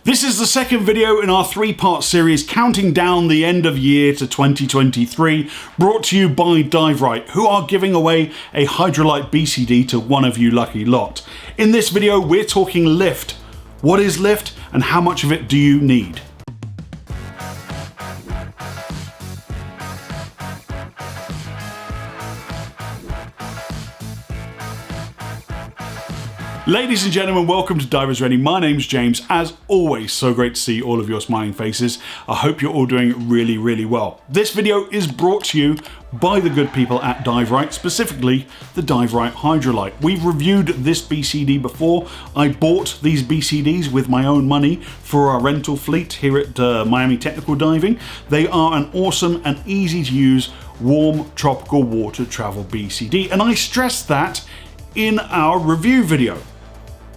This is the second video in our three-part series counting down the end of year to 2023, brought to you by Dive Rite, who are giving away a HydroLite BCD to one of you lucky lot. In this video, we're talking lift. What is lift and how much of it do you need? Ladies and gentlemen, welcome to Divers Ready. My name's James. As always, so great to see all of your smiling faces. I hope you're all doing really, really well. This video is brought to you by the good people at Dive Rite, specifically the Dive Rite HydroLite. We've reviewed this BCD before. I bought these BCDs with my own money for our rental fleet here at Miami Technical Diving. They are an awesome and easy to use warm tropical water travel BCD, and I stressed that in our review video,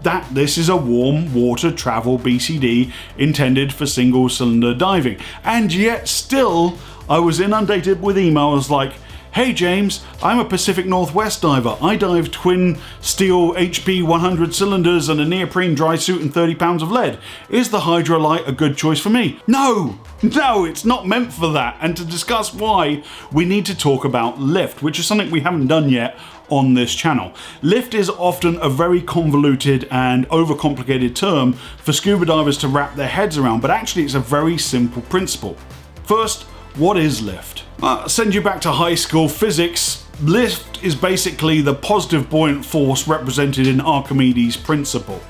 that this is a warm water travel BCD intended for single cylinder diving. And yet still, I was inundated with emails like, "Hey James, I'm a Pacific Northwest diver. I dive twin steel HP 100 cylinders and a neoprene dry suit and 30 pounds of lead. Is the HydroLite a good choice for me?" No, it's not meant for that. And to discuss why, we need to talk about lift, which is something we haven't done yet on this channel. Lift is often a very convoluted and overcomplicated term for scuba divers to wrap their heads around, but actually it's a very simple principle. First, what is lift? Send you back to high school physics. Lift is basically the positive buoyant force represented in Archimedes' principle.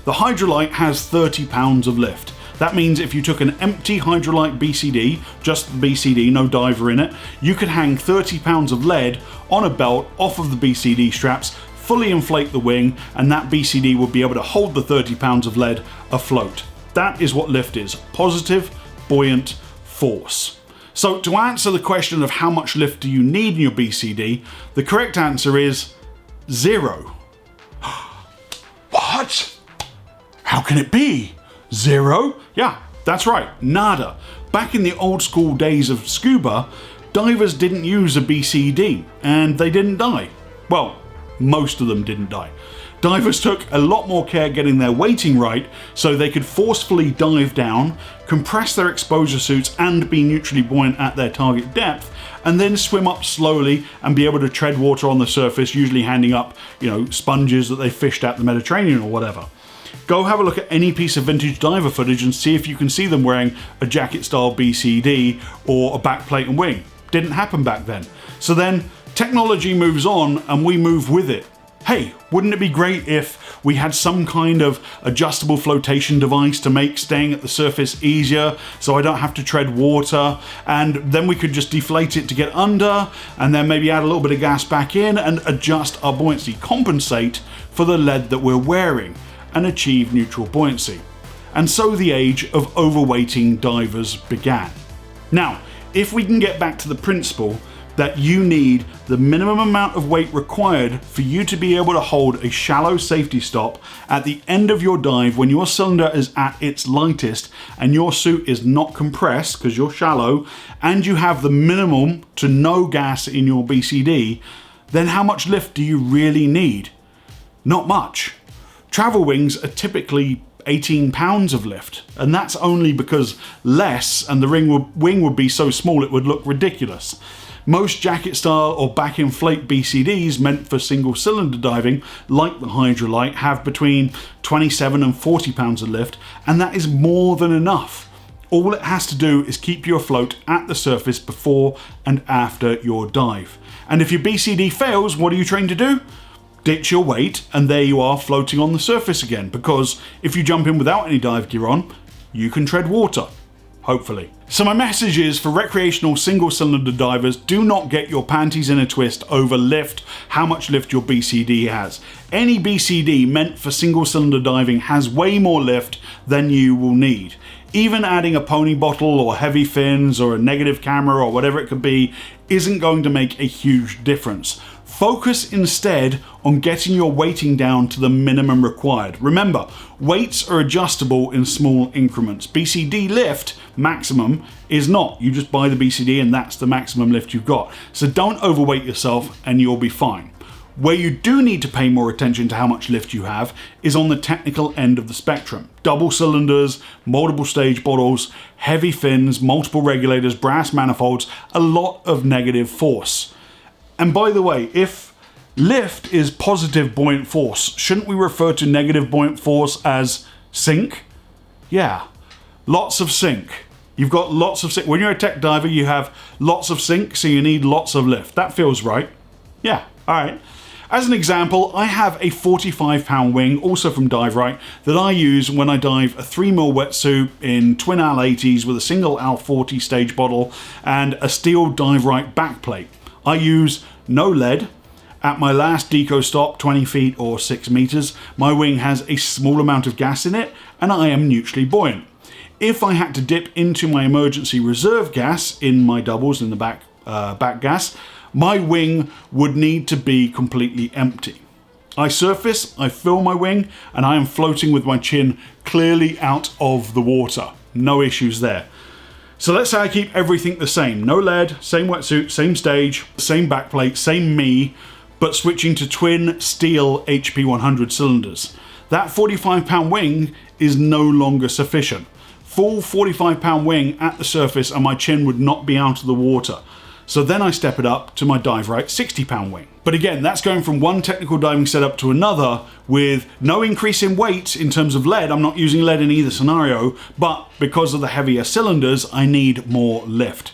The HydroLite has 30 pounds of lift. That means if you took an empty HydroLite BCD, just the BCD, no diver in it, you could hang 30 pounds of lead on a belt off of the BCD straps, fully inflate the wing, and that BCD would be able to hold the 30 pounds of lead afloat. That is what lift is, positive buoyant force. So to answer the question of how much lift do you need in your BCD, the correct answer is 0. What? How can it be? 0? Yeah, that's right, nada. Back in the old school days of scuba, divers didn't use a BCD and they didn't die. Well, most of them didn't die. Divers took a lot more care getting their weighting right so they could forcefully dive down, compress their exposure suits and be neutrally buoyant at their target depth, and then swim up slowly and be able to tread water on the surface, usually handing up, sponges that they fished at the Mediterranean or whatever. Go have a look at any piece of vintage diver footage and see if you can see them wearing a jacket style BCD or a backplate and wing. Didn't happen back then. So then technology moves on and we move with it. Hey, wouldn't it be great if we had some kind of adjustable flotation device to make staying at the surface easier so I don't have to tread water, and then we could just deflate it to get under and then maybe add a little bit of gas back in and adjust our buoyancy, compensate for the lead that we're wearing and achieve neutral buoyancy. And so the age of overweighting divers began. Now, if we can get back to the principle that you need the minimum amount of weight required for you to be able to hold a shallow safety stop at the end of your dive when your cylinder is at its lightest and your suit is not compressed because you're shallow, and you have the minimum to no gas in your BCD, then how much lift do you really need? Not much. Travel wings are typically 18 pounds of lift, and that's only because less and the wing would be so small it would look ridiculous. Most jacket style or back inflate BCDs meant for single cylinder diving, like the HydroLite, have between 27 and 40 pounds of lift, and that is more than enough. All it has to do is keep you afloat at the surface before and after your dive. And if your BCD fails, what are you trained to do? Ditch your weight, and there you are floating on the surface again, because if you jump in without any dive gear on, you can tread water, hopefully. So my message is, for recreational single cylinder divers, do not get your panties in a twist over lift, how much lift your BCD has. Any BCD meant for single cylinder diving has way more lift than you will need. Even adding a pony bottle or heavy fins or a negative camera or whatever it could be isn't going to make a huge difference. Focus instead on getting your weighting down to the minimum required. Remember, weights are adjustable in small increments. BCD lift, maximum, is not. You just buy the BCD and that's the maximum lift you've got. So don't overweight yourself and you'll be fine. Where you do need to pay more attention to how much lift you have is on the technical end of the spectrum. Double cylinders, multiple stage bottles, heavy fins, multiple regulators, brass manifolds, a lot of negative force. And by the way, if lift is positive buoyant force, shouldn't we refer to negative buoyant force as sink? Yeah, lots of sink. You've got lots of sink. When you're a tech diver, you have lots of sink, so you need lots of lift. That feels right. Yeah, all right. As an example, I have a 45-pound wing, also from Dive Rite, that I use when I dive a 3mm wetsuit in twin AL 80s with a single AL 40 stage bottle and a steel Dive Rite backplate. I use no lead. At my last D.S.D.O stop, 20 feet or 6 meters, my wing has a small amount of gas in it and I am neutrally buoyant. If I had to dip into my emergency reserve gas in my doubles in the back gas, my wing would need to be completely empty. I surface, I fill my wing, and I am floating with my chin clearly out of the water. No issues there. So let's say I keep everything the same. No lead, same wetsuit, same stage, same backplate, same me, but switching to twin steel HP 100 cylinders. That 45-pound wing is no longer sufficient. Full 45-pound wing at the surface and my chin would not be out of the water. So then I step it up to my Dive Rite 60-pound wing. But again, that's going from one technical diving setup to another with no increase in weight in terms of lead. I'm not using lead in either scenario, but because of the heavier cylinders, I need more lift.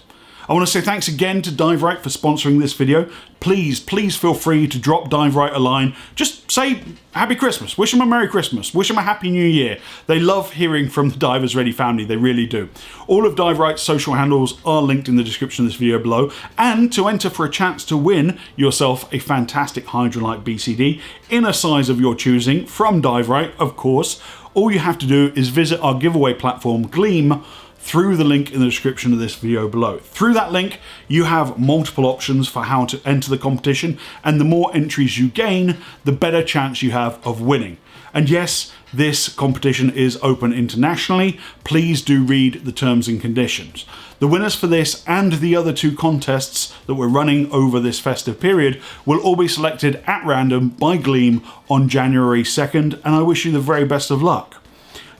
I want to say thanks again to Dive Rite for sponsoring this video. Please feel free to drop Dive Rite a line. Just say Happy Christmas, wish them a Merry Christmas, wish them a Happy New Year. They love hearing from the Divers Ready family, they really do. All of Dive Rite's social handles are linked in the description of this video below. And to enter for a chance to win yourself a fantastic HydroLite BCD in a size of your choosing from Dive Rite, of course, all you have to do is visit our giveaway platform, Gleam, through the link in the description of this video below. Through that link, you have multiple options for how to enter the competition, and the more entries you gain, the better chance you have of winning. And yes, this competition is open internationally. Please do read the terms and conditions. The winners for this and the other two contests that we're running over this festive period will all be selected at random by Gleam on January 2nd, and I wish you the very best of luck.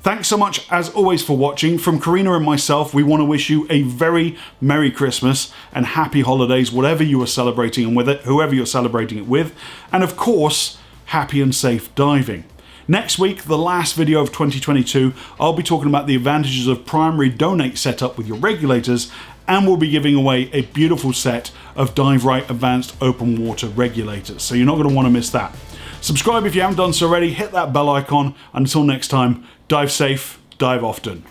Thanks so much, as always, for watching. From Karina and myself, we want to wish you a very Merry Christmas and Happy Holidays, whatever you are celebrating and with it, whoever you're celebrating it with. And of course, happy and safe diving. Next week, the last video of 2022, I'll be talking about the advantages of primary donate setup with your regulators, and we'll be giving away a beautiful set of Dive Rite Advanced Open Water Regulators. So you're not going to want to miss that. Subscribe if you haven't done so already, hit that bell icon. Until next time, dive safe, dive often.